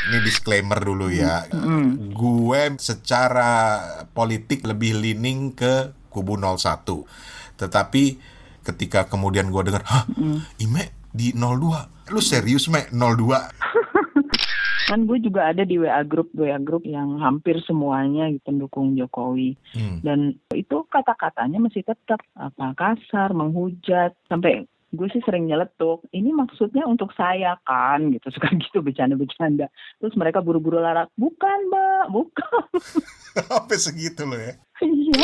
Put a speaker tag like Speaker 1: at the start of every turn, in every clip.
Speaker 1: ini disclaimer dulu ya. Gue secara politik lebih leaning ke kubu 01. Tetapi ketika kemudian gue dengar, hah, Ime di 02, lu serius Me 02?
Speaker 2: Kan gue juga ada di WA group yang hampir semuanya pendukung Jokowi. Dan itu kata-katanya masih tetap kasar, menghujat, sampai gue sih sering nyeletuk, ini maksudnya untuk saya kan, gitu, suka gitu bercanda-bercanda. Terus mereka buru-buru larak, bukan Mbak, bukan.
Speaker 1: Sampai segitu loh ya.
Speaker 2: Iya.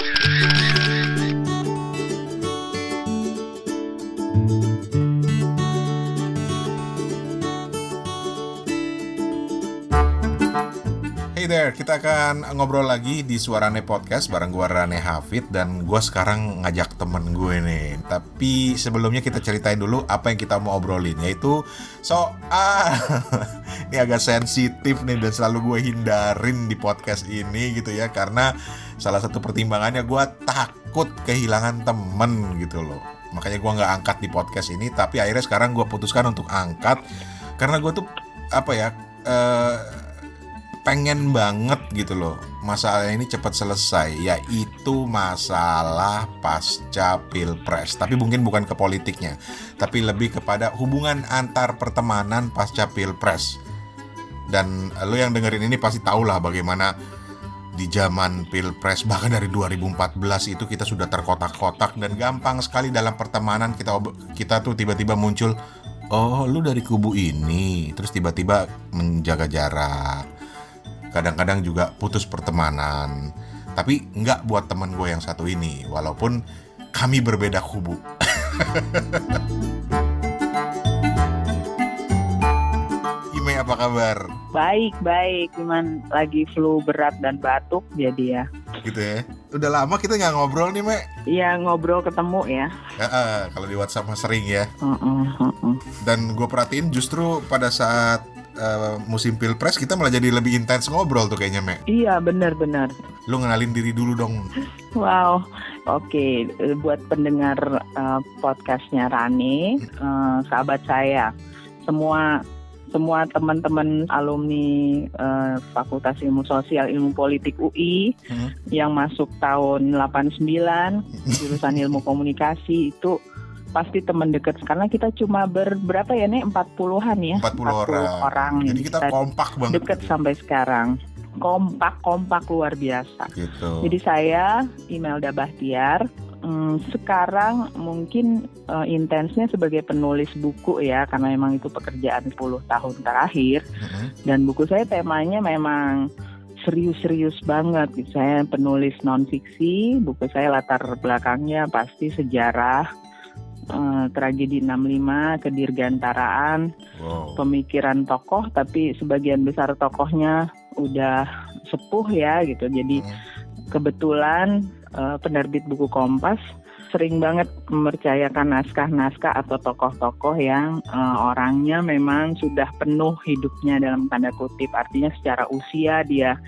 Speaker 1: Hey there, kita akan ngobrol lagi di Suarane Podcast bareng gue Rane Hafid. Dan gue sekarang ngajak temen gue nih. Tapi sebelumnya kita ceritain dulu apa yang kita mau obrolin, yaitu soal ini agak sensitif nih dan selalu gue hindarin di podcast ini gitu ya. Karena salah satu pertimbangannya gue takut kehilangan temen gitu loh. Makanya gue gak angkat di podcast ini. Tapi akhirnya sekarang gue putuskan untuk angkat karena gue tuh pengen banget gitu loh masalah ini cepat selesai, yaitu masalah pasca Pilpres. Tapi mungkin bukan ke politiknya, tapi lebih kepada hubungan antar pertemanan pasca Pilpres. Dan lo yang dengerin ini pasti tahu lah bagaimana di zaman Pilpres, bahkan dari 2014 itu kita sudah terkotak-kotak dan gampang sekali dalam pertemanan kita tuh tiba-tiba muncul, oh lu dari kubu ini, terus tiba-tiba menjaga jarak. Kadang-kadang juga putus pertemanan. Tapi enggak buat teman gue yang satu ini, walaupun kami berbeda kubu. Ime, apa kabar?
Speaker 2: Baik, cuman lagi flu berat dan batuk jadi ya.
Speaker 1: Gitu ya. Udah lama kita nggak ngobrol nih, Me.
Speaker 2: Iya, ngobrol ketemu ya.
Speaker 1: Kalau di WhatsApp mah sering ya. Dan gue perhatiin justru pada saat musim Pilpres kita malah jadi lebih intens ngobrol tuh kayaknya, Me.
Speaker 2: Iya, benar.
Speaker 1: Lu kenalin diri dulu dong.
Speaker 2: Wow, oke. Buat pendengar podcastnya Rane, sahabat saya, semua teman-teman alumni Fakultas Ilmu Sosial Ilmu Politik UI yang masuk tahun 89 jurusan Ilmu Komunikasi itu pasti teman dekat, karena kita cuma berberapa ya nih, 40-an ya.
Speaker 1: 40 orang. Jadi kita kompak banget.
Speaker 2: Dekat gitu sampai sekarang. Kompak luar biasa.
Speaker 1: Gitu.
Speaker 2: Jadi saya Imelda Bahtiar. Sekarang mungkin intensnya sebagai penulis buku ya, karena memang itu pekerjaan 10 tahun terakhir. Dan buku saya temanya memang serius-serius banget. Saya penulis non-fiksi, buku saya latar belakangnya pasti sejarah, tragedi 65, kedirgantaraan, pemikiran tokoh, tapi sebagian besar tokohnya udah sepuh ya gitu. Jadi kebetulan penerbit buku Kompas sering banget mempercayakan naskah-naskah atau tokoh-tokoh yang orangnya memang sudah penuh hidupnya dalam tanda kutip, artinya secara usia dia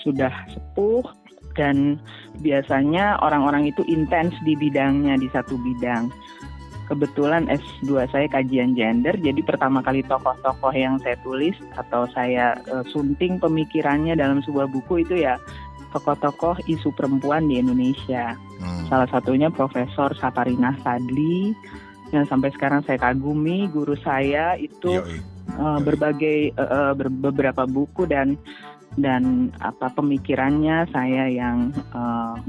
Speaker 2: sudah sepuh dan biasanya orang-orang itu intens di bidangnya, di satu bidang. Kebetulan S2 saya kajian gender, jadi pertama kali tokoh-tokoh yang saya tulis atau saya sunting pemikirannya dalam sebuah buku itu ya tokoh-tokoh isu perempuan di Indonesia. Salah satunya Profesor Saparina Sadli yang sampai sekarang saya kagumi, guru saya itu berbagai beberapa buku dan pemikirannya saya yang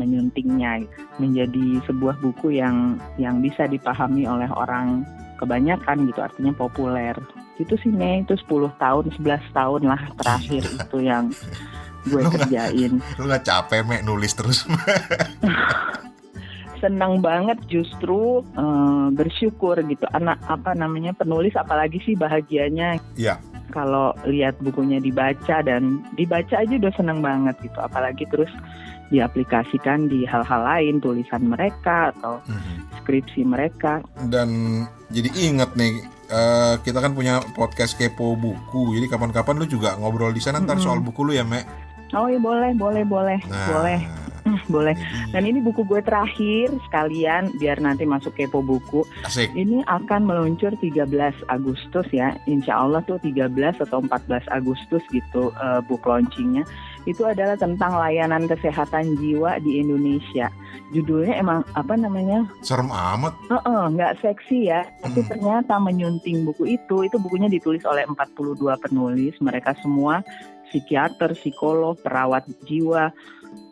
Speaker 2: menyuntingnya menjadi sebuah buku yang bisa dipahami oleh orang kebanyakan gitu, artinya populer. Itu sih itu 10 tahun, 11 tahun lah terakhir itu yang gue kerjain.
Speaker 1: Lu gak capek, Me, nulis terus?
Speaker 2: Senang banget justru, bersyukur gitu. Penulis apalagi sih bahagianya.
Speaker 1: Iya.
Speaker 2: Kalau lihat bukunya dibaca aja udah seneng banget gitu, apalagi terus diaplikasikan di hal-hal lain, tulisan mereka atau skripsi mereka. Dan
Speaker 1: jadi ingat nih, kita kan punya podcast Kepo Buku, jadi kapan-kapan lu juga ngobrol di sana ntar soal buku lu ya, Me?
Speaker 2: Oh iya, boleh.
Speaker 1: Nah,
Speaker 2: boleh. boleh.
Speaker 1: Jadi,
Speaker 2: Dan ini buku gue terakhir sekalian biar nanti masuk kepo buku.
Speaker 1: asik.
Speaker 2: Ini akan meluncur 13 Agustus ya. Insya Allah tuh 13 atau 14 Agustus gitu book launchingnya. Itu adalah tentang layanan kesehatan jiwa di Indonesia. Judulnya emang apa namanya?
Speaker 1: Serem amat.
Speaker 2: Nggak seksi ya. Tapi ternyata menyunting buku itu bukunya ditulis oleh 42 penulis. Mereka semua psikiater, psikolog, perawat jiwa.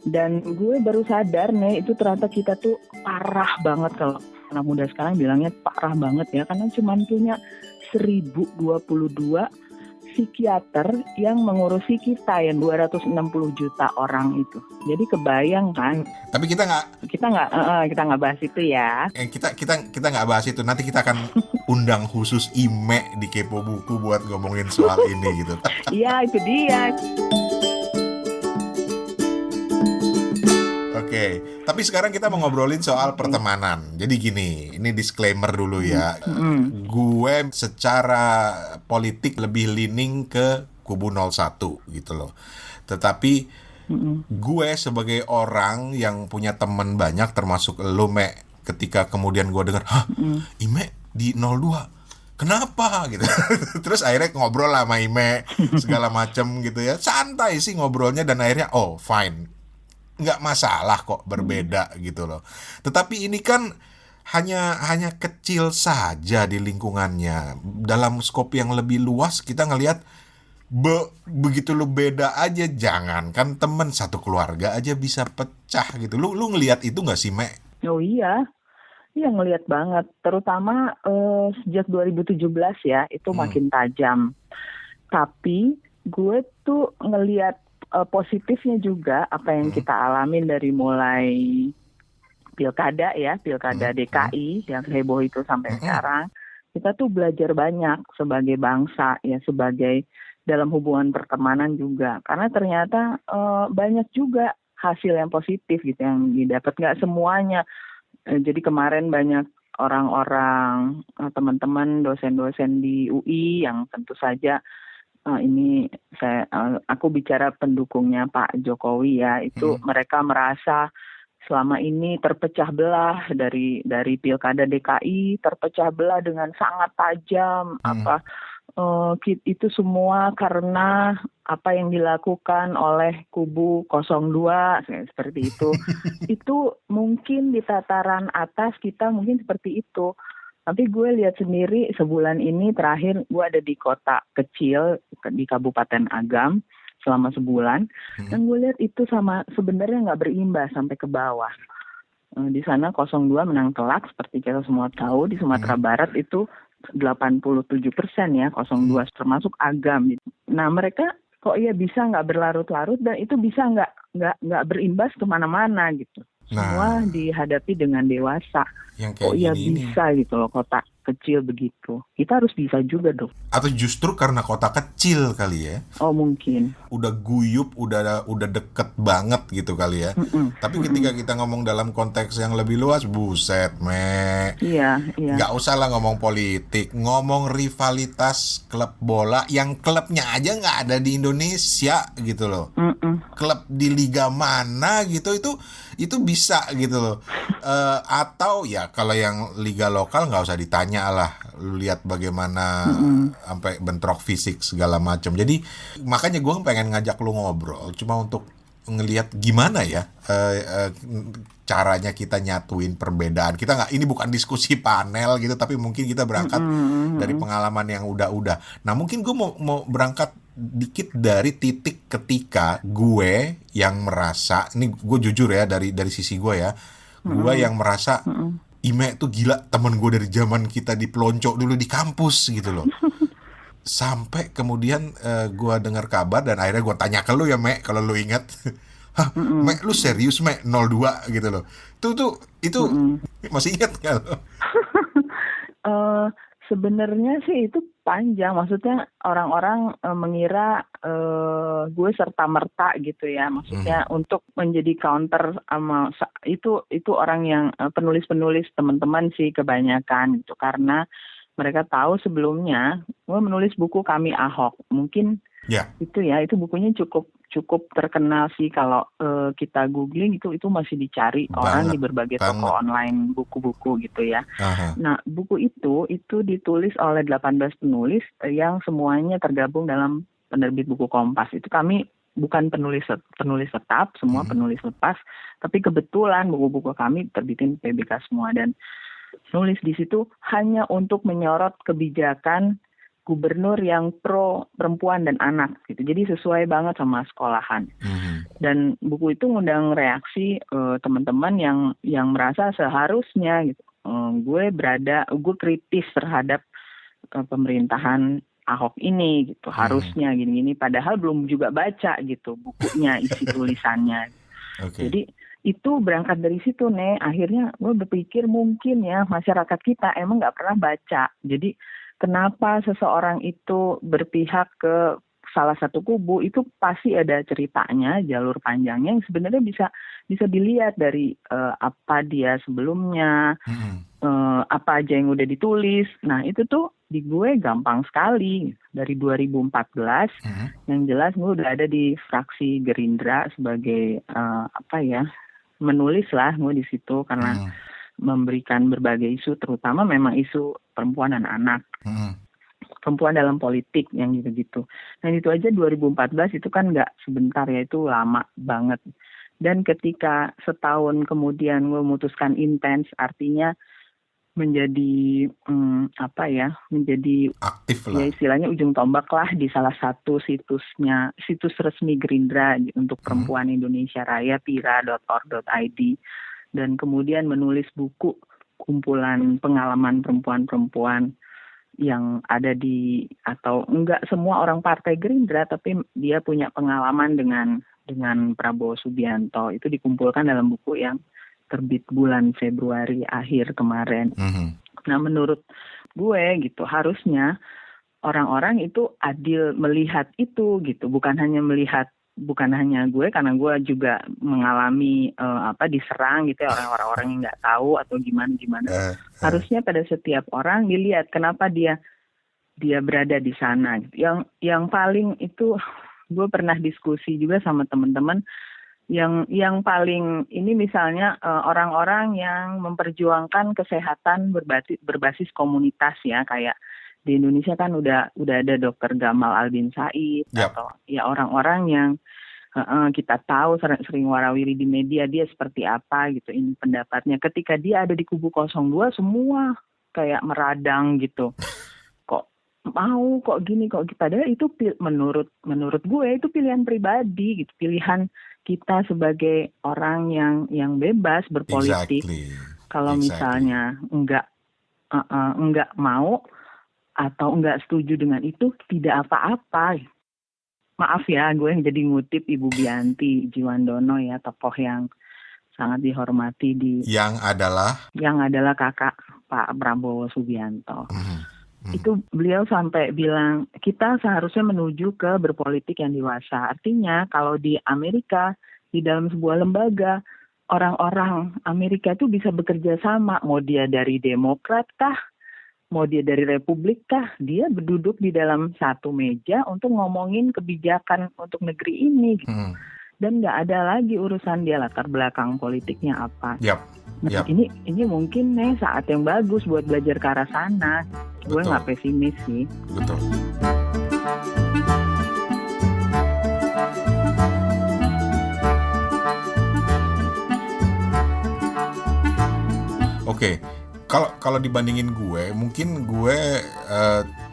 Speaker 2: Dan gue baru sadar nih itu ternyata kita tuh parah banget, kalau anak muda sekarang bilangnya parah banget ya, karena cuma punya 1022 psikiater yang mengurusi kita yang 260 juta orang itu. Jadi kebayang kan?
Speaker 1: Tapi kita
Speaker 2: nggak bahas itu ya.
Speaker 1: kita nggak bahas itu. Nanti kita akan undang khusus Ime di Kepo Buku buat ngomongin soal ini gitu.
Speaker 2: Iya, itu dia.
Speaker 1: Oke, tapi sekarang kita mau ngobrolin soal pertemanan. Jadi gini, ini disclaimer dulu ya. Gue secara politik lebih leaning ke kubu 01 gitu loh. Tetapi gue sebagai orang yang punya teman banyak, termasuk lo, Me, ketika kemudian gue dengar, Ime di 02, kenapa gitu. Terus akhirnya ngobrol lah sama Ime segala macem gitu ya. Santai sih ngobrolnya, dan akhirnya oh fine, nggak masalah kok berbeda gitu loh. Tetapi ini kan hanya kecil saja di lingkungannya. Dalam skop yang lebih luas kita ngelihat begitu lu beda aja, jangankan temen, satu keluarga aja bisa pecah gitu. Lu ngelihat itu nggak sih, Me?
Speaker 2: Oh iya. Iya, ngelihat banget, terutama sejak 2017 ya, itu makin tajam. Tapi gue tuh ngelihat positifnya juga apa yang kita alamin dari mulai pilkada DKI yang heboh itu sampai sekarang. Kita tuh belajar banyak sebagai bangsa ya, sebagai dalam hubungan pertemanan juga, karena ternyata banyak juga hasil yang positif gitu yang didapat, nggak semuanya. Jadi kemarin banyak orang-orang, teman-teman, dosen-dosen di UI yang tentu saja aku bicara pendukungnya Pak Jokowi ya, itu mereka merasa selama ini terpecah belah dari pilkada DKI, terpecah belah dengan sangat tajam. Itu semua karena apa yang dilakukan oleh kubu 02 seperti itu. Itu mungkin di tataran atas kita mungkin seperti itu. Tapi gue lihat sendiri sebulan ini terakhir gue ada di kota kecil di Kabupaten Agam selama sebulan, dan gue lihat itu sama sebenarnya nggak berimbas sampai ke bawah. Di sana 02 menang telak seperti kita semua tahu. Di Sumatera Barat itu 87% ya 02, termasuk Agam. Nah mereka kok ya bisa nggak berlarut-larut, dan itu bisa nggak berimbas kemana-mana gitu. Semua dihadapi dengan dewasa.
Speaker 1: Yang kayak gini
Speaker 2: bisa gitu loh, kota kecil begitu. Kita harus bisa juga dong.
Speaker 1: Atau justru karena kota kecil kali ya?
Speaker 2: Oh mungkin.
Speaker 1: Udah guyup, udah deket banget gitu kali ya. Tapi ketika kita ngomong dalam konteks yang lebih luas, buset, Me.
Speaker 2: Iya.
Speaker 1: Gak usah lah ngomong politik, ngomong rivalitas klub bola yang klubnya aja nggak ada di Indonesia gitu loh. Klub di liga mana gitu itu bisa gitu loh. Atau ya kalau yang liga lokal nggak usah ditanya lah, lu lihat bagaimana sampai bentrok fisik segala macam. Jadi makanya gue pengen ngajak lu ngobrol cuma untuk ngelihat gimana ya caranya kita nyatuin perbedaan. Kita nggak, ini bukan diskusi panel gitu, tapi mungkin kita berangkat dari pengalaman yang udah. Nah mungkin gue mau berangkat dikit dari titik ketika gue yang merasa, ini gue jujur ya dari sisi gue ya, gue yang merasa Ime tuh gila, temen gue dari zaman kita di pelonco dulu di kampus gitu loh. Sampai kemudian gue dengar kabar dan akhirnya gue tanya ke lu ya, Me, kalau lu ingat. Hah, Me, lu serius, Me, 02 gitu loh. Itu masih ingat gak lo?
Speaker 2: Sebenarnya sih itu panjang, maksudnya orang-orang mengira gue serta-merta gitu ya, maksudnya untuk menjadi counter sama itu orang yang penulis-penulis teman-teman sih kebanyakan gitu, karena mereka tahu sebelumnya gue menulis buku Kami Ahok. Mungkin
Speaker 1: Ya.
Speaker 2: itu bukunya cukup terkenal sih kalau kita googling itu masih dicari orang
Speaker 1: Banget,
Speaker 2: di berbagai toko
Speaker 1: banget.
Speaker 2: online buku-buku gitu ya.
Speaker 1: Aha.
Speaker 2: Nah, buku itu ditulis oleh 18 penulis yang semuanya tergabung dalam penerbit buku Kompas. Itu kami bukan penulis tetap, semua penulis lepas, tapi kebetulan buku-buku kami terbitin PBK semua dan nulis di situ hanya untuk menyorot kebijakan gubernur yang pro perempuan dan anak gitu. Jadi sesuai banget sama sekolahan. Dan buku itu ngundang reaksi teman-teman yang merasa seharusnya gitu. Gue kritis terhadap pemerintahan Ahok ini gitu. Harusnya gini-gini padahal belum juga baca gitu bukunya, isi tulisannya.
Speaker 1: Okay.
Speaker 2: Jadi itu berangkat dari situ nih. Akhirnya gue berpikir mungkin ya masyarakat kita emang nggak pernah baca. Jadi kenapa seseorang itu berpihak ke salah satu kubu, itu pasti ada ceritanya, jalur panjangnya yang sebenarnya bisa dilihat dari apa dia sebelumnya, apa aja yang udah ditulis. Nah itu tuh di gue gampang sekali. Dari 2014, yang jelas gue udah ada di fraksi Gerindra sebagai menulis lah gue di situ karena memberikan berbagai isu, terutama memang isu perempuan dan anak. Perempuan dalam politik yang gitu-gitu. Nah itu aja 2014 itu kan nggak sebentar ya, itu lama banget. Dan ketika setahun kemudian gue memutuskan intens, artinya menjadi menjadi
Speaker 1: aktif lah.
Speaker 2: Ya istilahnya ujung tombak lah di salah satu situs resmi Gerindra untuk perempuan Indonesia Raya, tira.org.id, dan kemudian menulis buku kumpulan pengalaman perempuan-perempuan yang ada atau enggak semua orang partai Gerindra, tapi dia punya pengalaman dengan Prabowo Subianto. Itu dikumpulkan dalam buku yang terbit bulan Februari akhir kemarin. Nah menurut gue gitu harusnya orang-orang itu adil melihat itu gitu, bukan hanya gue, karena gue juga mengalami diserang gitu ya, orang-orang yang nggak tahu atau gimana. Harusnya pada setiap orang dilihat kenapa dia berada di sana gitu. Yang paling itu gue pernah diskusi juga sama teman-teman yang paling ini misalnya orang-orang yang memperjuangkan kesehatan berbasis komunitas ya, kayak di Indonesia kan udah ada Dr. Gamal Albin Said, atau ya orang-orang yang kita tahu sering warawiri di media dia seperti apa gitu ini pendapatnya. Ketika dia ada di kubu 02 semua kayak meradang gitu. Kok gini padahal itu menurut gue itu pilihan pribadi gitu, pilihan kita sebagai orang yang bebas berpolitik. Kalau misalnya enggak mau atau enggak setuju dengan itu, tidak apa-apa. Maaf ya, gue yang jadi ngutip Ibu Bianti Jiwandono ya, tokoh yang sangat dihormati yang adalah kakak Pak Prabowo Subianto. Itu beliau sampai bilang kita seharusnya menuju ke berpolitik yang dewasa. Artinya kalau di Amerika, di dalam sebuah lembaga, orang-orang Amerika itu bisa bekerja sama, mau dia dari Demokrat kah, mau dia dari Republik kah, dia berduduk di dalam satu meja untuk ngomongin kebijakan untuk negeri ini. Dan nggak ada lagi urusan dia latar belakang politiknya apa. Nah, ini mungkin saat yang bagus buat belajar ke arah sana. Gue nggak pesimis sih.
Speaker 1: Betul. Oke. Kalau dibandingin gue, mungkin gue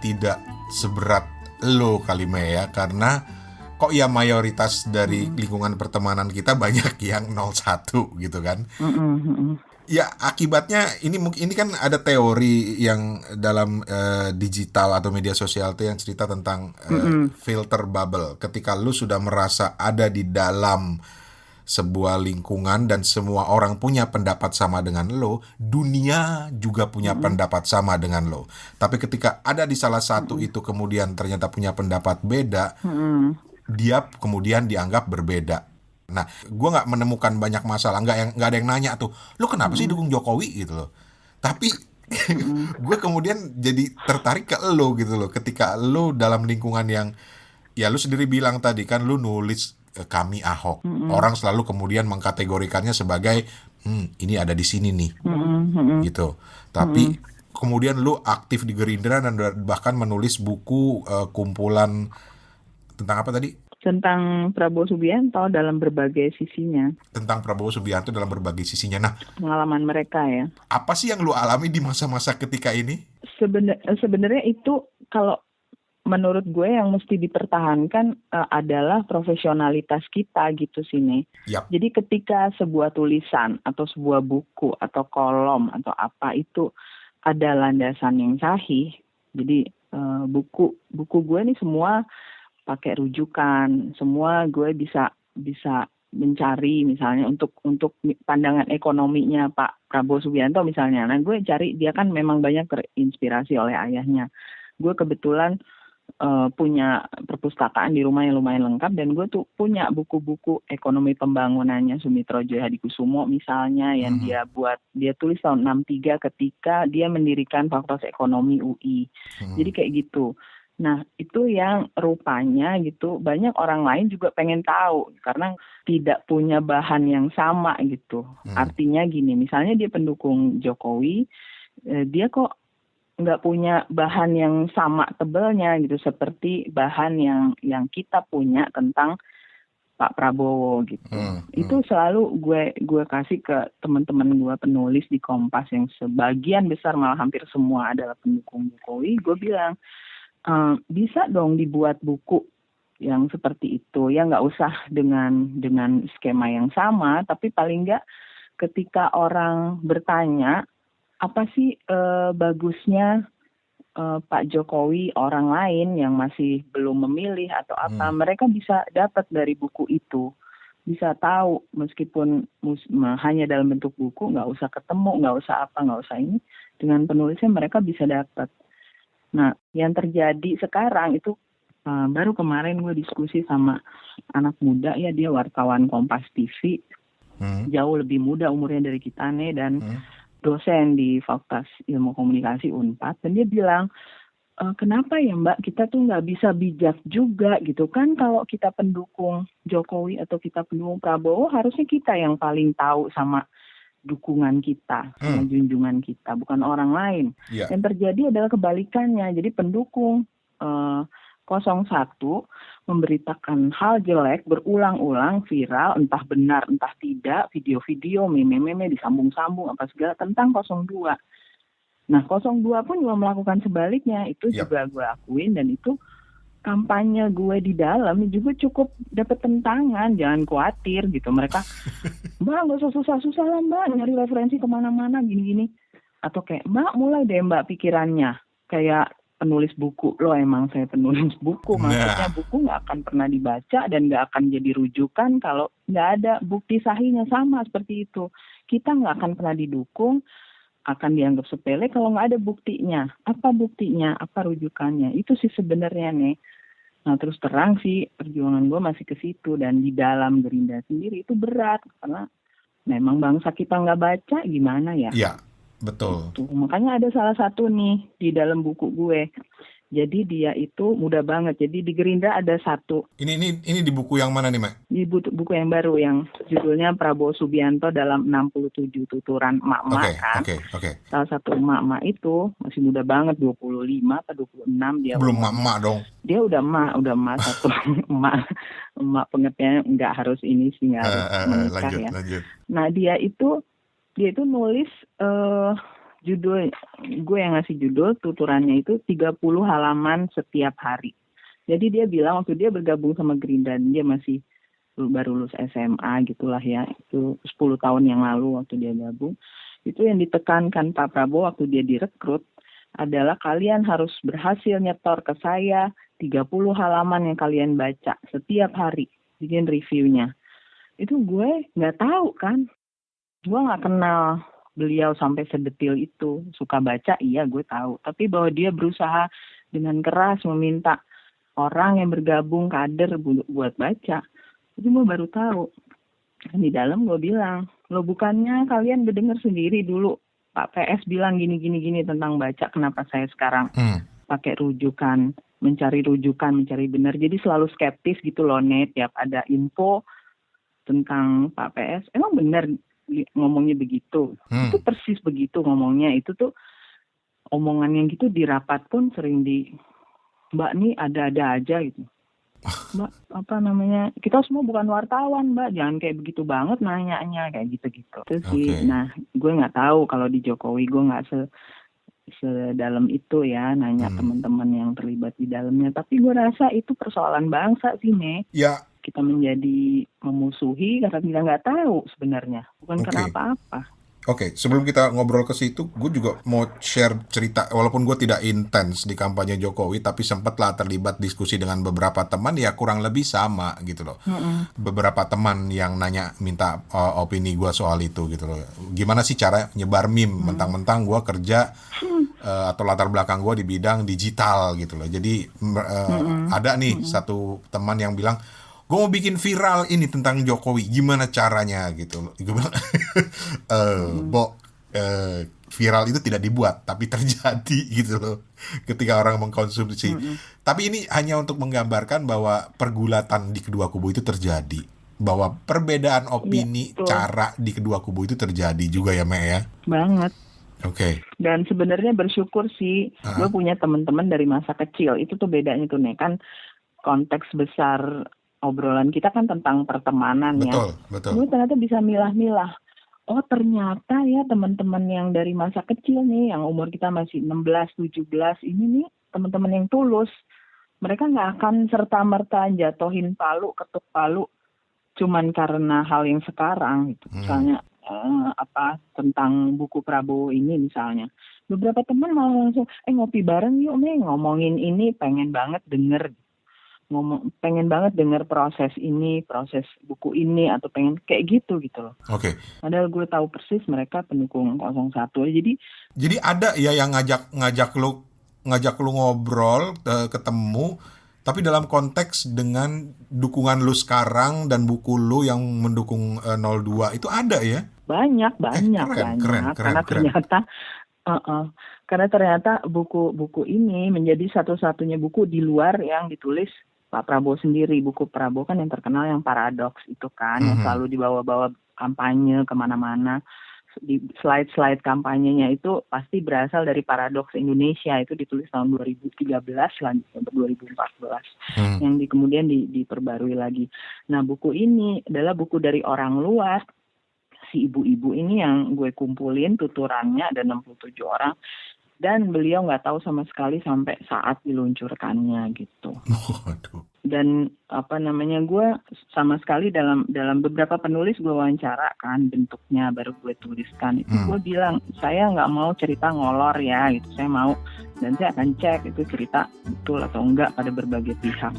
Speaker 1: tidak seberat lo kali ya, karena kok ya mayoritas dari lingkungan pertemanan kita banyak yang 01 gitu kan. Ya akibatnya ini kan ada teori yang dalam digital atau media sosial tuh yang cerita tentang filter bubble. Ketika lu sudah merasa ada di dalam sebuah lingkungan dan semua orang punya pendapat sama dengan lo, dunia juga punya pendapat sama dengan lo. Tapi ketika ada di salah satu itu kemudian ternyata punya pendapat beda, dia kemudian dianggap berbeda. Nah, gue nggak menemukan banyak masalah, nggak ada yang nanya tuh, lo kenapa sih dukung Jokowi gitu loh. Tapi
Speaker 2: Mm-mm.
Speaker 1: Gue kemudian jadi tertarik ke lo gitu loh. Ketika lo dalam lingkungan yang, ya lu sendiri bilang tadi kan lu nulis kami Ahok.
Speaker 2: Mm-mm.
Speaker 1: Orang selalu kemudian mengkategorikannya sebagai ini ada di sini nih
Speaker 2: Mm-mm. Mm-mm.
Speaker 1: gitu.
Speaker 2: Mm-mm.
Speaker 1: Tapi kemudian lu aktif di Gerindra dan bahkan menulis buku kumpulan tentang apa tadi?
Speaker 2: Tentang Prabowo Subianto dalam berbagai sisinya,
Speaker 1: Tentang Prabowo Subianto dalam berbagai sisinya. Nah,
Speaker 2: pengalaman mereka ya.
Speaker 1: apa sih yang lu alami di masa-masa ketika ini?
Speaker 2: Sebenarnya itu kalau menurut gue yang mesti dipertahankan adalah profesionalitas kita gitu sini.
Speaker 1: Yap.
Speaker 2: Jadi ketika sebuah tulisan atau sebuah buku atau kolom atau apa itu ada landasan yang sahih. Jadi buku gue nih semua pakai rujukan, semua gue bisa mencari misalnya untuk pandangan ekonominya Pak Prabowo Subianto misalnya. Nah gue cari, dia kan memang banyak terinspirasi oleh ayahnya. Gue kebetulan punya perpustakaan di rumah yang lumayan lengkap, dan gue tuh punya buku-buku ekonomi pembangunannya Sumitrojo Hadikusumo misalnya yang dia tulis tahun 63 ketika dia mendirikan Fakultas Ekonomi UI. Jadi kayak gitu. Nah, itu yang rupanya gitu banyak orang lain juga pengen tahu karena tidak punya bahan yang sama gitu. Artinya gini, misalnya dia pendukung Jokowi, dia kok nggak punya bahan yang sama tebelnya gitu seperti bahan yang kita punya tentang Pak Prabowo gitu. Itu selalu gue kasih ke teman-teman gue penulis di Kompas yang sebagian besar malah hampir semua adalah pendukung Jokowi. Gue bilang bisa dong dibuat buku yang seperti itu ya, nggak usah dengan skema yang sama, tapi paling nggak ketika orang bertanya apa sih bagusnya Pak Jokowi orang lain yang masih belum memilih atau apa, mereka bisa dapat dari buku itu, bisa tahu meskipun hanya dalam bentuk buku, nggak usah ketemu, nggak usah apa, nggak usah ini, dengan penulisnya mereka bisa dapat. Nah, yang terjadi sekarang itu baru kemarin gue diskusi sama anak muda ya, dia wartawan Kompas TV, jauh lebih muda umurnya dari kita nih, dan dosen di Fakultas Ilmu Komunikasi Unpad, dan dia bilang, kenapa ya Mbak kita tuh nggak bisa bijak juga gitu kan, kalau kita pendukung Jokowi atau kita pendukung Prabowo harusnya kita yang paling tahu sama dukungan kita, sama junjungan kita, bukan orang lain. Yang terjadi adalah kebalikannya, jadi pendukung 01 memberitakan hal jelek berulang-ulang, viral, entah benar entah tidak, video-video, meme-meme disambung-sambung apa segala tentang 02. Nah 02 pun juga melakukan sebaliknya, itu juga gue akuin, dan itu kampanye gue di dalam juga cukup dapat tentangan, jangan khawatir gitu. Mereka, Mbak gak usah susah-susah lah Mbak, nyari referensi kemana-mana gini-gini. Atau kayak, Mbak mulai deh Mbak pikirannya, kayak penulis buku. Loh emang saya penulis buku, maksudnya buku gak akan pernah dibaca dan gak akan jadi rujukan kalau gak ada bukti sahihnya. Sama seperti itu, kita gak akan pernah didukung, akan dianggap sepele kalau nggak ada buktinya. Apa buktinya? Apa rujukannya? Itu sih sebenarnya nih. Nah terus terang sih perjuangan gue masih ke situ, dan di dalam Gerindra sendiri itu berat karena memang bangsa kita nggak baca, gimana ya?
Speaker 1: Iya, betul.
Speaker 2: Gitu. Makanya ada salah satu nih di dalam buku gue. Jadi dia itu mudah banget. Jadi di Gerindra ada satu.
Speaker 1: Ini di buku yang mana nih, Mak?
Speaker 2: Di buku yang baru yang judulnya Prabowo Subianto dalam 67 tuturan emak-emak kan.
Speaker 1: Oke.
Speaker 2: Salah satu emak-emak itu masih muda banget, 25 atau 26 dia.
Speaker 1: Belum emak-emak dong.
Speaker 2: Dia udah emak satu emak pengertiannya nggak harus ini sih, nggak harus menikah ya.
Speaker 1: Lanjut.
Speaker 2: Nah dia itu nulis judul, gue yang ngasih judul tuturannya itu 30 halaman setiap hari. Jadi dia bilang waktu dia bergabung sama Gerindra, dia masih baru lulus SMA gitulah ya, itu 10 tahun yang lalu waktu dia gabung. Itu yang ditekankan Pak Prabowo waktu dia direkrut adalah kalian harus berhasil nyetor ke saya 30 halaman yang kalian baca setiap hari, bikin reviewnya. Itu gue nggak tahu kan, gue nggak kenal beliau sampai sedetil itu. Suka baca, iya gue tahu. Tapi bahwa dia berusaha dengan keras meminta orang yang bergabung kader buat baca, itu gue baru tahu. Di dalam gue bilang, lo bukannya kalian berdengar sendiri dulu Pak PS bilang gini tentang baca, kenapa saya sekarang pakai rujukan, mencari benar. Jadi selalu skeptis gitu loh, Net, tiap ada info tentang Pak PS, emang benar ngomongnya begitu? Itu persis begitu ngomongnya. Itu tuh omongan yang gitu di rapat pun sering Mbak nih ada-ada aja gitu. Mbak, kita semua bukan wartawan, Mbak, jangan kayak begitu banget nanyanya, kayak gitu-gitu. Terus sih, nah gue nggak tahu kalau di Jokowi, gue nggak sedalam itu ya nanya teman-teman yang terlibat di dalamnya. Tapi gue rasa itu persoalan bangsa sih, Nek.
Speaker 1: Ya.
Speaker 2: Kita menjadi memusuhi karena kita nggak tahu sebenarnya, bukan karena apa-apa.
Speaker 1: Oke, sebelum kita ngobrol ke situ, gue juga mau share cerita, walaupun gue tidak intens di kampanye Jokowi, tapi sempatlah terlibat diskusi dengan beberapa teman, ya kurang lebih sama gitu loh. Beberapa teman yang minta opini gue soal itu gitu loh. Gimana sih cara nyebar meme, mentang-mentang gue kerja atau latar belakang gue di bidang digital gitu loh. Jadi ada nih satu teman yang bilang, gue mau bikin viral ini tentang Jokowi, gimana caranya gitu loh. Gue bilang, viral itu tidak dibuat, tapi terjadi gitu loh ketika orang mengkonsumsi. Tapi ini hanya untuk menggambarkan bahwa pergulatan di kedua kubu itu terjadi, bahwa perbedaan opini, cara di kedua kubu itu terjadi juga ya, Mek ya?
Speaker 2: Banget.
Speaker 1: Oke.
Speaker 2: Dan sebenarnya bersyukur sih, gue punya teman-teman dari masa kecil. Itu tuh bedanya tuh, nih kan konteks besar obrolan kita kan tentang pertemanan.
Speaker 1: Betul.
Speaker 2: Gue ternyata bisa milah-milah. Oh ternyata ya teman-teman yang dari masa kecil nih, yang umur kita masih 16, 17, ini nih teman-teman yang tulus. Mereka nggak akan serta-merta jatuhin palu, ketuk palu, cuman karena hal yang sekarang. Gitu. Misalnya tentang buku Prabowo ini misalnya. Beberapa teman malah langsung, ngopi bareng yuk nih, ngomongin ini, pengen banget denger proses buku ini, atau pengen kayak gitu loh.
Speaker 1: Oke.
Speaker 2: Padahal gue tahu persis mereka pendukung 01. Jadi
Speaker 1: ada ya yang ngajak lu ngobrol, ketemu, tapi dalam konteks dengan dukungan lu sekarang dan buku lu yang mendukung 02 itu ada ya?
Speaker 2: Banyak. Karena ternyata buku ini menjadi satu-satunya buku di luar yang ditulis Pak Prabowo sendiri. Buku Prabowo kan yang terkenal yang paradoks itu kan, yang selalu dibawa-bawa kampanye kemana-mana. Di slide-slide kampanyenya itu pasti berasal dari paradoks Indonesia, itu ditulis tahun 2013 lanjut ke 2014 yang kemudian diperbarui lagi. Nah buku ini adalah buku dari orang luar. Si ibu-ibu ini yang gue kumpulin tuturannya ada 67 orang. Dan beliau nggak tahu sama sekali sampai saat diluncurkannya gitu. Dan gue sama sekali dalam beberapa penulis gue wawancara kan, bentuknya baru gue tuliskan itu. Gue bilang saya nggak mau cerita ngolor ya gitu, saya mau, dan saya akan cek itu cerita betul atau enggak pada berbagai pihak.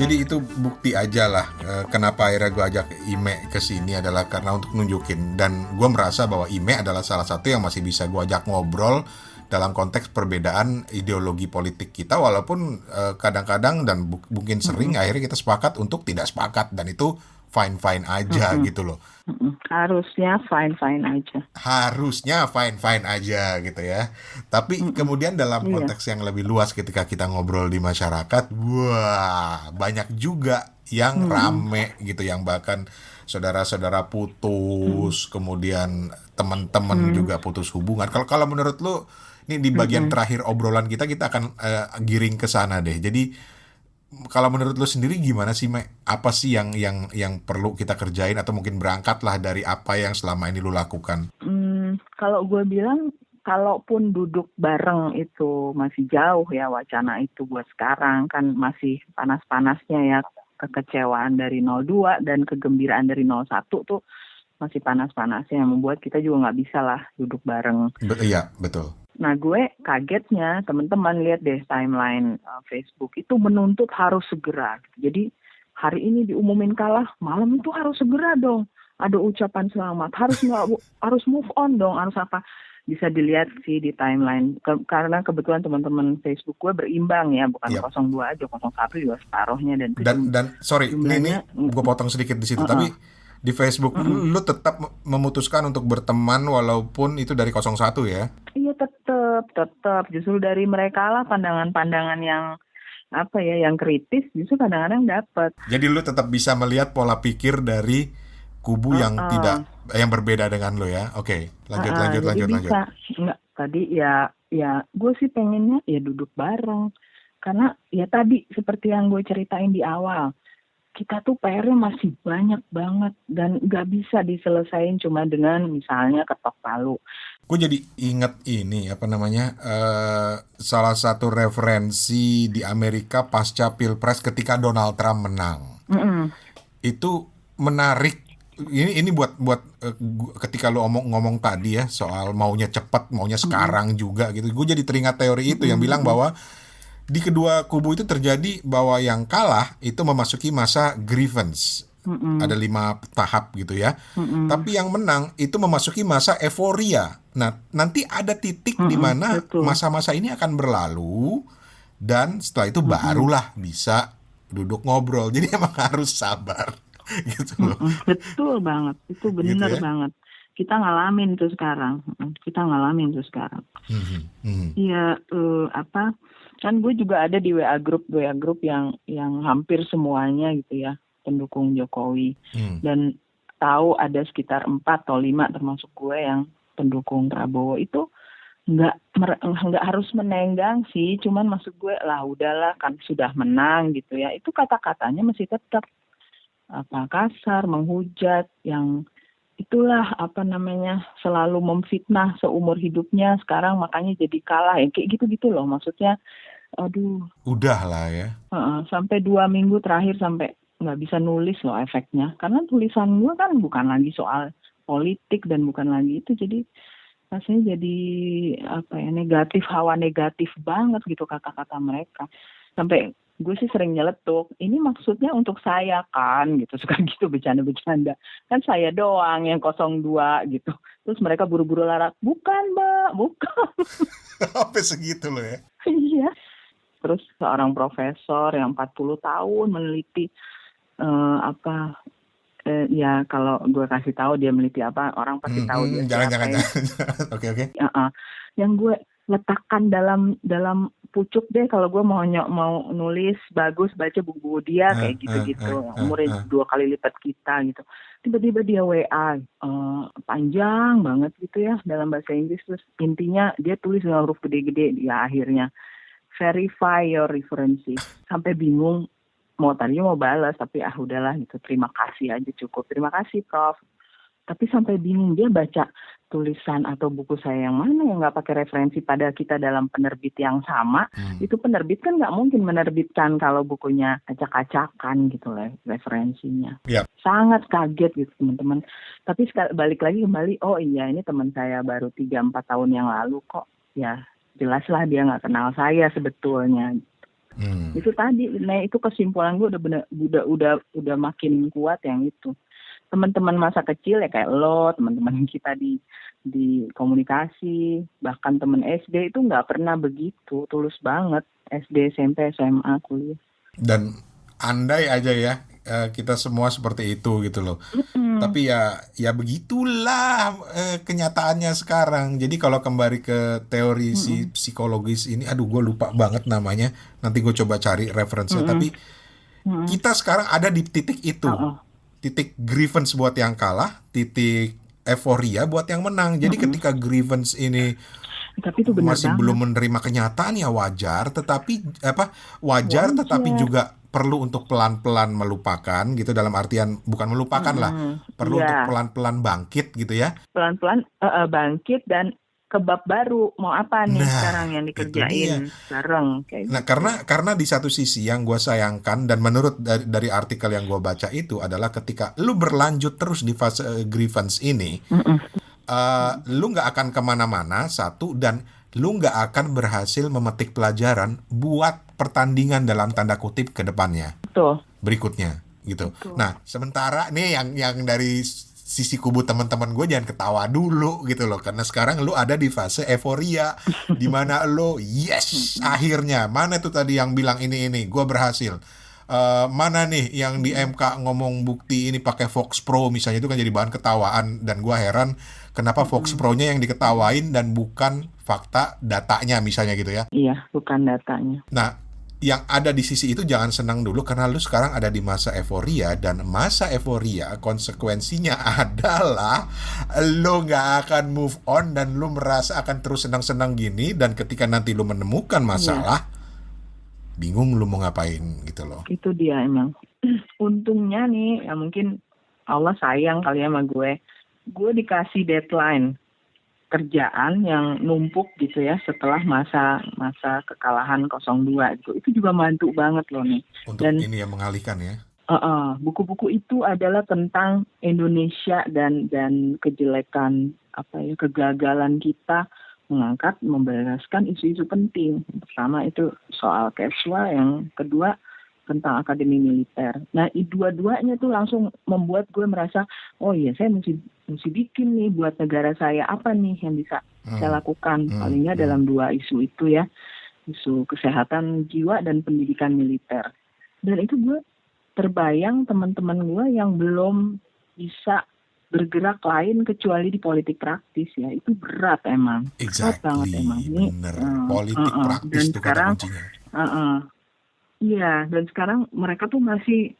Speaker 1: Jadi itu bukti aja lah kenapa akhirnya gue ajak Ime ke sini adalah karena untuk nunjukin, dan gue merasa bahwa Ime adalah salah satu yang masih bisa gue ajak ngobrol dalam konteks perbedaan ideologi politik kita, walaupun kadang-kadang dan mungkin sering akhirnya kita sepakat untuk tidak sepakat, dan itu fine-fine aja gitu loh.
Speaker 2: Harusnya fine-fine aja
Speaker 1: gitu ya. Tapi kemudian dalam konteks yang lebih luas ketika kita ngobrol di masyarakat, wah banyak juga yang rame gitu, yang bahkan saudara-saudara putus, kemudian teman-teman juga putus hubungan. Kalau menurut lu, ini di bagian terakhir obrolan kita akan giring ke sana deh. Jadi kalau menurut lu sendiri gimana sih, Mek? Apa sih yang perlu kita kerjain, atau mungkin berangkatlah dari apa yang selama ini lu lakukan?
Speaker 2: Kalau gue bilang, kalaupun duduk bareng itu masih jauh ya wacana itu buat sekarang, kan masih panas-panasnya ya, kekecewaan dari 02 dan kegembiraan dari 01 tuh masih panas-panasnya, yang membuat kita juga nggak bisa lah duduk bareng.
Speaker 1: Iya, betul.
Speaker 2: Nah gue kagetnya, teman-teman lihat deh timeline Facebook itu menuntut harus segera. Jadi hari ini diumumin kalah, malam itu harus segera dong. Ada ucapan selamat, harus move on dong, harus apa. bisa dilihat sih di timeline. Karena kebetulan teman-teman Facebook gue berimbang ya, bukan
Speaker 1: Yap.
Speaker 2: 02 aja, 01 juga separuhnya, dan itu
Speaker 1: Dan sorry, ini
Speaker 2: jumlahnya
Speaker 1: gue potong sedikit di situ, tapi di Facebook lu tetap memutuskan untuk berteman walaupun itu dari 01 ya?
Speaker 2: iya tetap justru dari mereka lah pandangan-pandangan yang apa ya, yang kritis justru kadang-kadang dapat.
Speaker 1: Jadi lu tetap bisa melihat pola pikir dari kubu yang yang berbeda dengan lu ya. Oke, lanjut.
Speaker 2: Jadi bisa. Enggak, tadi ya gue sih pengennya ya duduk bareng. Karena ya tadi seperti yang gue ceritain di awal, kita tuh PR-nya masih banyak banget dan nggak bisa diselesain cuma dengan misalnya ketok palu.
Speaker 1: Gue jadi inget ini apa namanya, salah satu referensi di Amerika pasca Pilpres ketika Donald Trump menang. Itu menarik. Ini buat ketika lo ngomong tadi ya soal maunya cepat, maunya sekarang juga gitu. Gue jadi teringat teori itu yang bilang bahwa di kedua kubu itu terjadi bahwa yang kalah itu memasuki masa grievance. Ada 5 tahap gitu ya. Tapi yang menang itu memasuki masa euforia. Nah, nanti ada titik di mana masa-masa ini akan berlalu dan setelah itu barulah bisa duduk ngobrol. Jadi emang harus sabar gitu loh.
Speaker 2: Betul banget. Itu benar gitu ya? Banget. Kita ngalamin tuh sekarang. Iya, kan gue juga ada di WA group yang hampir semuanya gitu ya, pendukung Jokowi. Dan tahu ada sekitar 4 atau 5 termasuk gue yang pendukung Prabowo. Itu nggak harus menenggang sih, cuman maksud gue lah udahlah kan sudah menang gitu ya. Itu kata-katanya masih tetap kasar, menghujat, yang itulah selalu memfitnah seumur hidupnya, sekarang makanya jadi kalah ya, kayak gitu loh. Maksudnya aduh,
Speaker 1: udah lah ya.
Speaker 2: Sampai 2 minggu terakhir sampai nggak bisa nulis loh efeknya, karena tulisan gue kan bukan lagi soal politik dan bukan lagi itu, jadi rasanya jadi negatif, hawa negatif banget gitu kata-kata mereka. Sampai gue sih sering nyeletuk, ini maksudnya untuk saya kan gitu, suka gitu bercanda-bercanda, kan saya doang yang 02 gitu. Terus mereka buru-buru larak, bukan mbak, bukan.
Speaker 1: Sampai segitu loh ya.
Speaker 2: Iya. Terus seorang profesor yang 40 tahun meneliti ya kalau gue kasih tahu dia meneliti apa, orang pasti tahu dia siapa. Jangan.
Speaker 1: Oke.
Speaker 2: Yang gue letakkan dalam pucuk deh kalau gue mau nulis bagus, baca buku dia kayak gitu-gitu. Umurnya 2 kali lipat kita gitu. Tiba-tiba dia WA panjang banget gitu ya dalam bahasa Inggris, terus intinya dia tulis dengan huruf gede-gede ya, akhirnya verify your references. Sampai bingung, tadinya mau balas tapi udahlah gitu, terima kasih aja cukup, terima kasih Prof. Tapi sampai bingung, dia baca tulisan atau buku saya yang mana yang nggak pakai referensi pada kita dalam penerbit yang sama. Itu penerbit kan nggak mungkin menerbitkan kalau bukunya acak-acakan gitu lah referensinya. Sangat kaget gitu teman-teman. Tapi balik lagi kembali, oh iya ini teman saya baru 3-4 tahun yang lalu kok, ya jelaslah dia nggak kenal saya sebetulnya. Itu tadi, itu kesimpulan gue udah makin kuat yang itu. Teman-teman masa kecil ya kayak lo, teman-teman kita di komunikasi, bahkan teman SD itu nggak pernah begitu, tulus banget. SD, SMP, SMA, kuliah.
Speaker 1: Dan andai aja ya kita semua seperti itu gitu loh. Tapi ya begitulah kenyataannya sekarang. Jadi kalau kembali ke teori psikologis ini, gue lupa banget namanya. Nanti gue coba cari referensinya. Tapi kita sekarang ada di titik itu. Titik grievance buat yang kalah, titik euforia buat yang menang. Jadi ketika grievance ini
Speaker 2: tapi itu
Speaker 1: masih
Speaker 2: banget.
Speaker 1: Belum menerima kenyataan ya wajar, tetapi tetapi juga perlu untuk pelan-pelan melupakan gitu, dalam artian bukan melupakan lah, perlu untuk pelan-pelan bangkit gitu ya. Pelan-pelan
Speaker 2: bangkit dan kebab baru, mau apa nih sekarang yang dikerjain bareng kayak
Speaker 1: karena di satu sisi yang gue sayangkan, dan menurut dari artikel yang gue baca itu adalah ketika lu berlanjut terus di fase grievance ini, lu nggak akan kemana-mana satu, dan lu nggak akan berhasil memetik pelajaran buat pertandingan dalam tanda kutip ke depannya.
Speaker 2: Betul.
Speaker 1: Berikutnya gitu. Betul. Nah sementara nih yang dari sisi kubu teman-teman gue jangan ketawa dulu gitu loh, karena sekarang lu ada di fase euforia di mana lo yes akhirnya mana tuh tadi yang bilang ini gue berhasil. Mana nih yang di MK ngomong bukti ini pakai Fox Pro misalnya, itu kan jadi bahan ketawaan, dan gue heran kenapa Fox Pro-nya yang diketawain dan bukan fakta datanya misalnya gitu ya.
Speaker 2: Iya, bukan datanya.
Speaker 1: Nah, yang ada di sisi itu jangan senang dulu karena lu sekarang ada di masa euforia, dan masa euforia konsekuensinya adalah lu nggak akan move on dan lu merasa akan terus senang-senang gini, dan ketika nanti lu menemukan masalah bingung lu mau ngapain gitu loh.
Speaker 2: Itu dia emang. Untungnya nih, ya mungkin Allah sayang kali ya sama gue. Gue dikasih deadline kerjaan yang numpuk gitu ya setelah masa kekalahan 02 gitu. Itu juga mantu banget loh nih.
Speaker 1: Untuk
Speaker 2: Dan
Speaker 1: ini yang mengalihkan ya.
Speaker 2: buku-buku itu adalah tentang Indonesia dan kejelekan kegagalan kita mengangkat membereskan isu-isu penting. Pertama itu soal Keswa, yang kedua tentang Akademi Militer. Nah, dua-duanya tuh langsung membuat gue merasa, oh iya saya mesti bikin nih buat negara saya, apa nih yang bisa saya lakukan. Palingnya dalam dua isu itu ya, isu kesehatan jiwa dan pendidikan militer. Dan itu gue terbayang teman-teman gue yang belum bisa bergerak lain kecuali di politik praktis ya. Itu berat emang. Berat banget emang.
Speaker 1: Bener. Politik praktis itu kata kuncinya.
Speaker 2: Iya, dan sekarang mereka tuh masih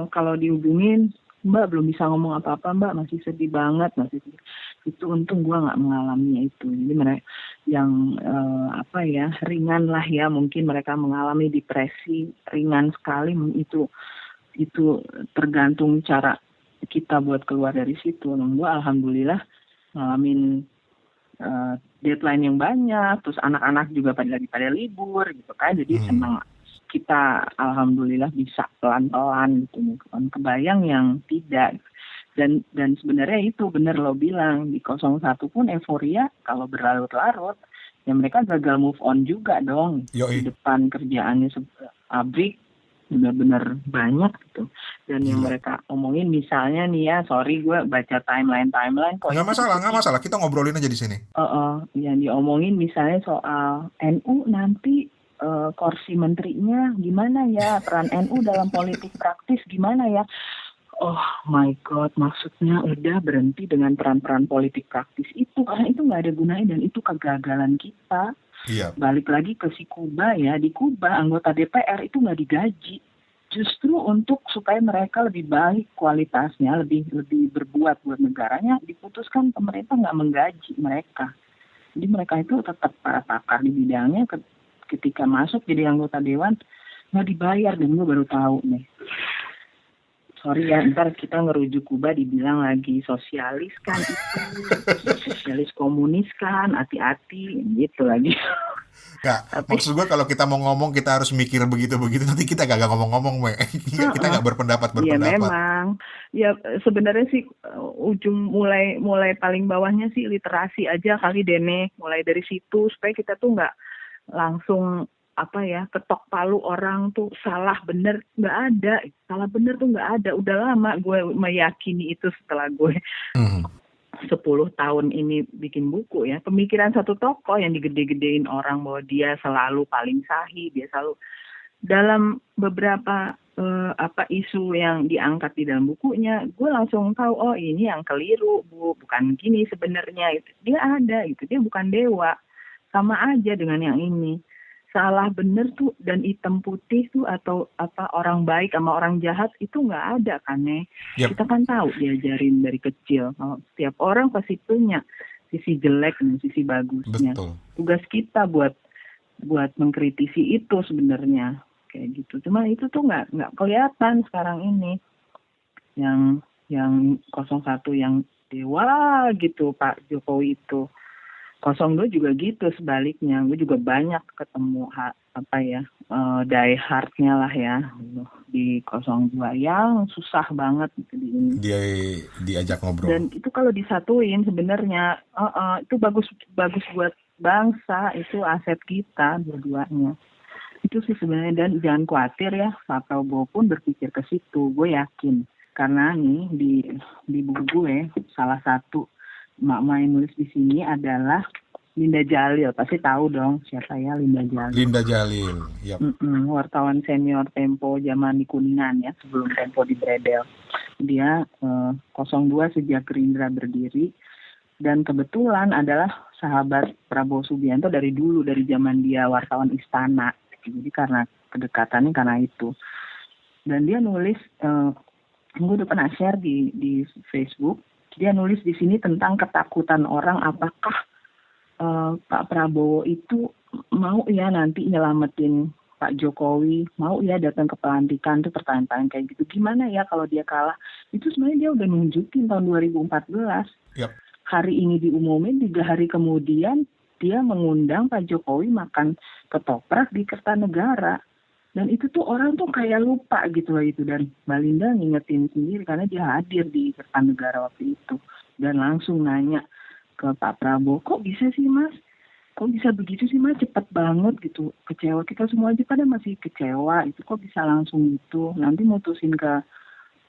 Speaker 2: kalau dihubungin, Mbak belum bisa ngomong apa-apa, Mbak masih sedih banget, masih sedih. Itu untung gue nggak mengalaminya itu. Jadi mereka yang ringan lah ya, mungkin mereka mengalami depresi ringan sekali, itu tergantung cara kita buat keluar dari situ. Dan gue alhamdulillah ngalamin deadline yang banyak, terus anak-anak juga pada libur gitu kan, jadi senang. Kita alhamdulillah bisa pelan-pelan gitu, bukan kebayang yang tidak. Dan sebenarnya itu benar lo bilang, di 01 pun euforia kalau berlarut-larut ya mereka gagal move on juga dong. Di depan kerjaannya pabrik benar-benar banyak gitu. Dan yang mereka omongin misalnya nih ya, sorry gue baca timeline kok.
Speaker 1: Nggak masalah, kita ngobrolin aja di sini.
Speaker 2: Yang diomongin misalnya soal NU nanti kursi menterinya gimana ya, peran NU dalam politik praktis gimana ya. Oh my god, maksudnya udah berhenti dengan peran-peran politik praktis itu, karena itu nggak ada gunanya dan itu kegagalan kita.
Speaker 1: Iya.
Speaker 2: Balik lagi ke si Kuba ya, di Kuba anggota DPR itu nggak digaji, justru untuk supaya mereka lebih baik kualitasnya, lebih berbuat buat negaranya, diputuskan pemerintah nggak menggaji mereka. Jadi mereka itu tetap para pakar di bidangnya, ketika masuk jadi anggota dewan nggak dibayar, dan gue baru tahu nih. Sorry ya, ntar kita ngerujuk Kuba dibilang lagi sosialis kan itu, sosialis komunis kan, hati-hati gitu lagi.
Speaker 1: Nggak, maksud gue kalau kita mau ngomong kita harus mikir begitu-begitu, nanti kita gak ngomong-ngomong, kita gak berpendapat.
Speaker 2: Iya memang, ya sebenarnya sih ujung mulai paling bawahnya sih literasi aja kali Dene, mulai dari situ supaya kita tuh nggak langsung ketok palu orang tuh salah bener, nggak ada, salah bener tuh nggak ada. Udah lama gue meyakini itu setelah gue 10 tahun ini bikin buku ya. Pemikiran satu tokoh yang digede-gedein orang bahwa dia selalu paling sahih, dia selalu dalam beberapa isu yang diangkat di dalam bukunya, gue langsung tahu, oh ini yang keliru Bu, bukan gini sebenarnya. Dia ada gitu, dia bukan dewa, sama aja dengan yang ini. Salah bener tuh dan hitam putih tuh atau orang baik sama orang jahat itu nggak ada kan nih. Yep. Kita kan tahu diajarin dari kecil kalau setiap orang pasti punya sisi jelek dan sisi bagusnya.
Speaker 1: Betul.
Speaker 2: Tugas kita buat mengkritisi itu sebenarnya kayak gitu. Cuma itu tuh nggak kelihatan sekarang ini. Yang 01 yang dewa gitu Pak Jokowi itu. 02 juga gitu sebaliknya. Gue juga banyak ketemu die hardnya lah ya di 02 yang susah banget gitu
Speaker 1: dia diajak ngobrol.
Speaker 2: Dan itu kalau disatuin sebenarnya itu bagus buat bangsa, itu aset kita dua-duanya. Itu sih sebenarnya, dan jangan khawatir ya, Pak Prabowo pun berpikir ke situ, gue yakin. Karena nih di buku gue salah satu emak-emak yang nulis di sini adalah Linda Jalil. Pasti tahu dong siapa ya Linda Jalil.
Speaker 1: Linda Jalil, yap.
Speaker 2: Wartawan senior Tempo zaman di Kuningan ya, sebelum Tempo di Bredel. Dia 02 sejak Gerindra berdiri, dan kebetulan adalah sahabat Prabowo Subianto dari dulu, dari zaman dia wartawan Istana. Jadi karena kedekatannya karena itu. Dan dia nulis, gue udah pernah share di Facebook, dia nulis di sini tentang ketakutan orang apakah Pak Prabowo itu mau ya nanti nyelamatin Pak Jokowi, mau ya datang ke pelantikan, tuh pertanyaan-pertanyaan kayak gitu. Gimana ya kalau dia kalah? Itu sebenarnya dia udah nunjukin tahun 2014.
Speaker 1: Yep.
Speaker 2: Hari ini diumumin, 3 hari kemudian dia mengundang Pak Jokowi makan ketoprak di Kertanegara. Dan itu tuh orang tuh kayak lupa gitu loh itu. Dan Mbak Linda ngingetin sendiri karena dia hadir di Kertanegara waktu itu. Dan langsung nanya ke Pak Prabowo, kok bisa sih Mas? Kok bisa begitu sih Mas? Cepet banget gitu. Kecewa, kita semua aja pada masih kecewa. Itu kok bisa langsung gitu. Nanti mutusin ke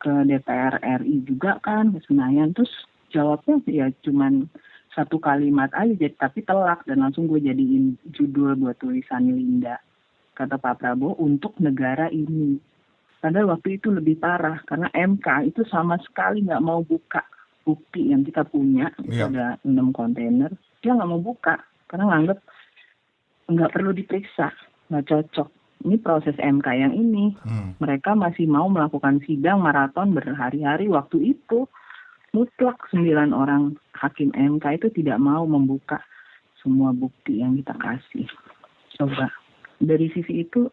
Speaker 2: DPR RI juga kan, ke Senayan. Terus jawabnya ya cuman satu kalimat aja, tapi telak. Dan langsung gue jadiin judul buat tulisan Linda. Kata Pak Prabowo, untuk negara ini. Padahal waktu itu lebih parah. Karena MK itu sama sekali nggak mau buka bukti yang kita punya.
Speaker 1: Yep.
Speaker 2: Ada 6 kontainer. Dia nggak mau buka. Karena nganggep nggak perlu diperiksa. Nggak cocok. Ini proses MK yang ini. Mereka masih mau melakukan sidang maraton berhari-hari waktu itu. Mutlak 9 orang hakim MK itu tidak mau membuka semua bukti yang kita kasih. Coba. Dari sisi itu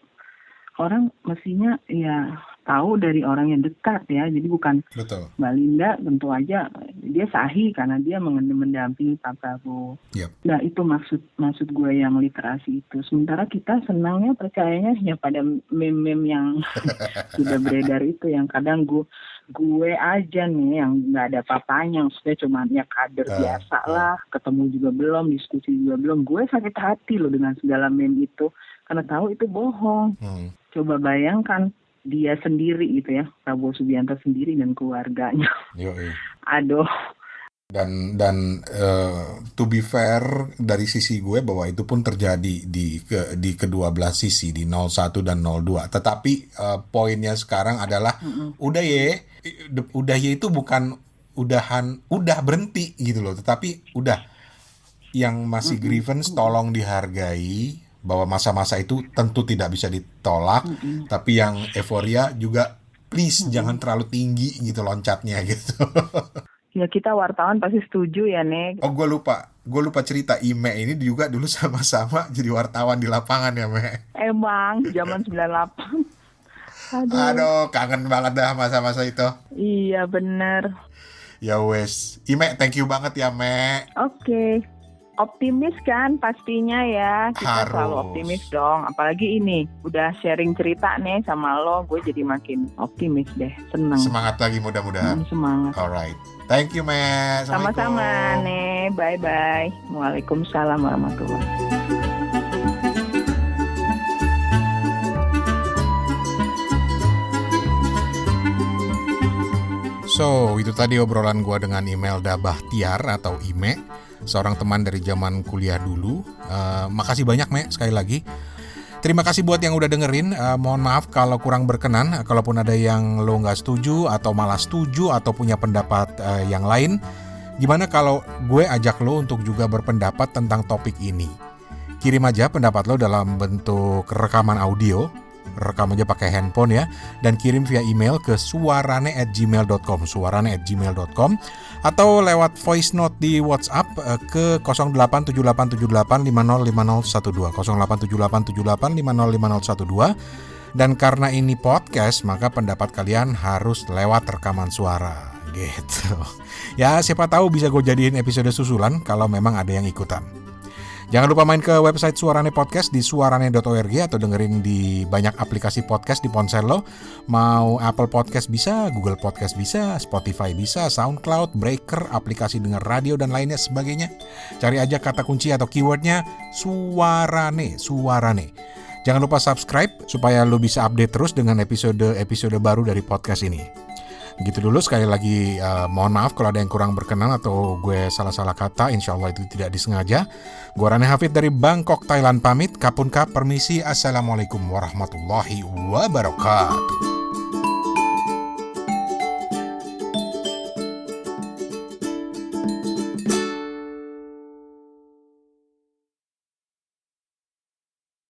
Speaker 2: orang mestinya ya tahu dari orang yang dekat ya. Jadi bukan
Speaker 1: Betul.
Speaker 2: Mbak Linda tentu aja dia sahih karena dia mendampingi Pak Prabowo.
Speaker 1: Yep.
Speaker 2: Nah itu maksud gue yang literasi itu. Sementara kita senangnya percayanya ya pada meme-meme yang sudah beredar itu, yang kadang gue aja nih yang nggak ada papanya, maksudnya cuma ya kader biasa lah, ketemu juga belum, diskusi juga belum. Gue sakit hati loh dengan segala meme itu karena tahu itu bohong. Coba bayangkan dia sendiri gitu ya, Prabowo Subianto sendiri dan keluarganya.
Speaker 1: Yoi.
Speaker 2: Aduh.
Speaker 1: Dan to be fair dari sisi gue bahwa itu pun terjadi di kedua belah sisi, di 01 dan 02. Tetapi poinnya sekarang adalah udah ya itu bukan udah berhenti gitu loh, tetapi udah yang masih grievance tolong dihargai bahwa masa-masa itu tentu tidak bisa ditolak, tapi yang euforia juga please jangan terlalu tinggi gitu loncatnya gitu.
Speaker 2: Ya kita wartawan pasti setuju ya, Nek.
Speaker 1: Oh gue lupa cerita, Ime ini juga dulu sama-sama jadi wartawan di lapangan ya, Me.
Speaker 2: Emang zaman 98.
Speaker 1: Aduh, kangen banget dah masa-masa itu.
Speaker 2: Iya bener.
Speaker 1: Ya wes, Ime thank you banget ya, Me.
Speaker 2: Oke. Optimis kan pastinya ya. Kita
Speaker 1: Harus.
Speaker 2: selalu optimis dong. Apalagi ini udah sharing cerita nih sama lo, gue jadi makin optimis deh. Seneng.
Speaker 1: Semangat lagi mudah-mudahan.
Speaker 2: Semangat.
Speaker 1: Alright. Thank you, Me. Assalamualaikum.
Speaker 2: Sama-sama nih. Bye-bye. Waalaikumsalam warahmatullahi.
Speaker 1: So, itu tadi obrolan gua dengan Imelda Bahtiar atau Ime, seorang teman dari zaman kuliah dulu. Makasih banyak, Me, sekali lagi. Terima kasih buat yang udah dengerin. Mohon maaf kalau kurang berkenan. Kalaupun ada yang lo nggak setuju atau malah setuju atau punya pendapat yang lain, gimana kalau gue ajak lo untuk juga berpendapat tentang topik ini? Kirim aja pendapat lo dalam bentuk rekaman audio. Rekam aja pakai handphone ya, dan kirim via email ke suarane@gmail.com, suarane@gmail.com, atau lewat voice note di WhatsApp ke 087878505012, 087878505012. Dan karena ini podcast, maka pendapat kalian harus lewat rekaman suara gitu. Ya siapa tahu bisa gue jadiin episode susulan kalau memang ada yang ikutan. Jangan lupa main ke website Suarane Podcast di suarane.org atau dengerin di banyak aplikasi podcast di ponsel lo. Mau Apple Podcast bisa, Google Podcast bisa, Spotify bisa, SoundCloud, Breaker, aplikasi dengar radio dan lainnya sebagainya. Cari aja kata kunci atau keywordnya Suarane. Jangan lupa subscribe supaya lo bisa update terus dengan episode-episode baru dari podcast ini. Gitu dulu, sekali lagi mohon maaf kalau ada yang kurang berkenan atau gue salah-salah kata, insya Allah itu tidak disengaja. Gue Rani Hafid dari Bangkok, Thailand pamit. Kapun kap, permisi. Assalamualaikum warahmatullahi wabarakatuh.